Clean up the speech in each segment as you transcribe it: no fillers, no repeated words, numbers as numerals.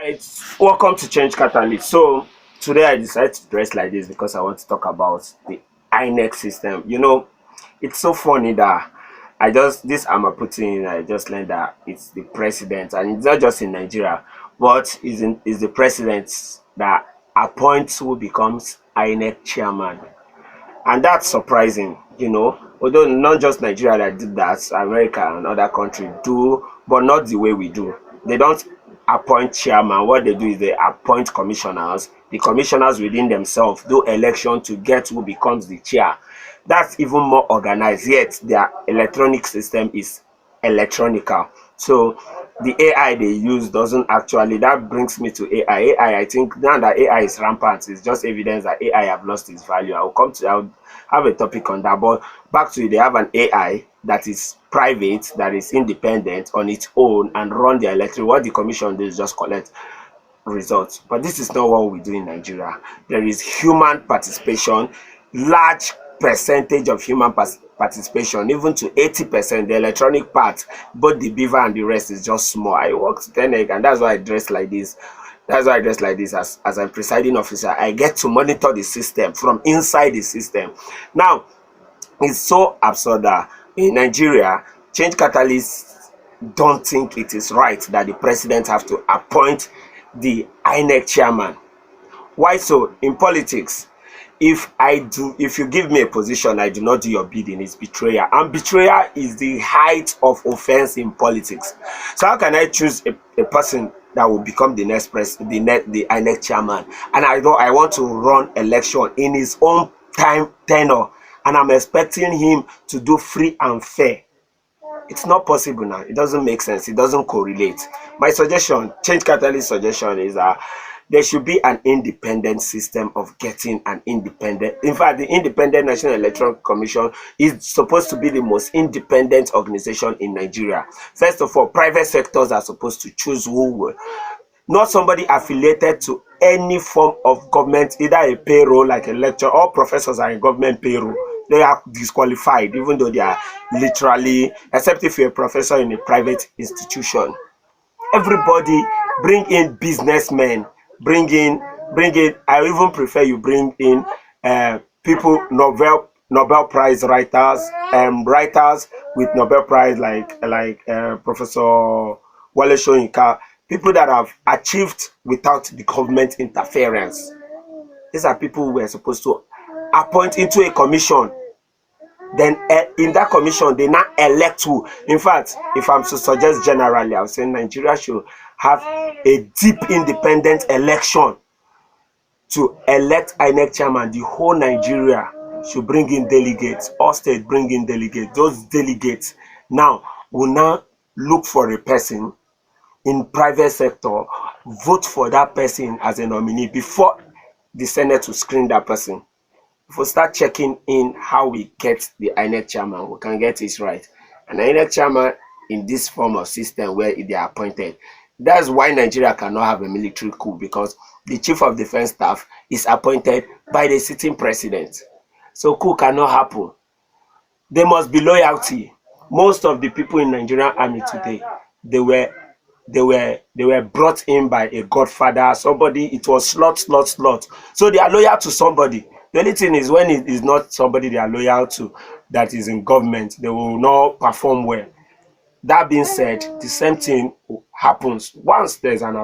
It's welcome to Change Catalyst. So today I decided to dress like this because I want to talk about the Inec system. It's so funny that I'm putting in. I just learned that it's the president, and it's not just in Nigeria, but is the president that appoints who becomes Inec chairman. And that's surprising. Although not just Nigeria that did that, America and other countries do, but not the way we do. They don't appoint chairman. What they do is they appoint commissioners. The commissioners within themselves do election to get who becomes the chair. That's even more organized, yet their electronic system is electronical. So the AI they use doesn't actually. That brings me to AI. I think now that AI is rampant, it's just evidence that AI have lost its value. I'll have a topic on that. But back to it, they have an AI that is private, that is independent on its own and run the electric. What the commission does is just collect results. But this is not what we do in Nigeria. There is human participation, large percentage of human participation, even to 80%. The electronic part, both the beaver and the rest, is just small. I work to Inec, and that's why I dress like this. As a presiding officer. I get to monitor the system from inside the system. Now, it's so absurd that in Nigeria, Change Catalysts don't think it is right that the president have to appoint the Inec chairman. Why so? In politics, if you give me a position, I do not do your bidding, it's betrayal. And betrayal is the height of offense in politics. So how can I choose a person that will become the next the Inec chairman, and I want to run election in his own tenure, and I'm expecting him to do free and fair? It's not possible now. It doesn't make sense. It doesn't correlate. My suggestion, Change Catalyst suggestion, is that there should be an independent system of getting an independent. In fact, the Independent National Electoral Commission is supposed to be the most independent organization in Nigeria. First of all, private sectors are supposed to choose who will. Not somebody affiliated to any form of government, either a payroll like a lecturer. All professors are in government payroll. They are disqualified, even though they are literally, except if you're a professor in a private institution. Everybody, bring in businessmen, bring in. I even prefer you bring in people, Nobel Prize writers, writers with Nobel Prize like Professor Wale Soyinka, people that have achieved without the government interference. These are people who were supposed to appoint into a commission. Then in that commission, they now elect who. In fact, if I'm to suggest generally, I would say Nigeria should have a deep independent election to elect Inec chairman. The whole Nigeria should bring in delegates. All states bring in delegates. Those delegates now will now look for a person in private sector, vote for that person as a nominee before the Senate will screen that person. If we start checking in how we get the Inec chairman, we can get it right. And the Inec chairman in this form of system where they are appointed, that's why Nigeria cannot have a military coup, because the chief of defense staff is appointed by the sitting president. So coup cannot happen. There must be loyalty. Most of the people in Nigerian army today, they were brought in by a godfather, somebody. It was slot. So they are loyal to somebody. The only thing is, when it is not somebody they are loyal to that is in government, they will not perform well. That being said, the same thing happens once there's an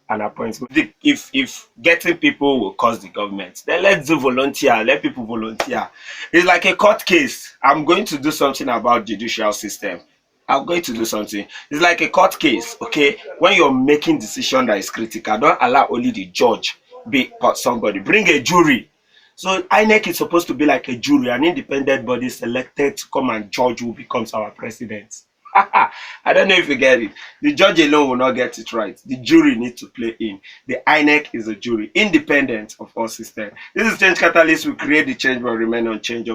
appointment. If getting people will cost the government, then let's do volunteer. Let people volunteer. It's like a court case. I'm going to do something about judicial system. I'm going to do something. It's like a court case, okay? When you're making decision that is critical, don't allow only the judge be somebody. Bring a jury. So INEC is supposed to be like a jury, an independent body selected to come and judge who becomes our president. I don't know if you get it. The judge alone will not get it right. The jury needs to play in. The INEC is a jury, independent of all systems. This is Change Catalyst. We create the change but remain unchanged.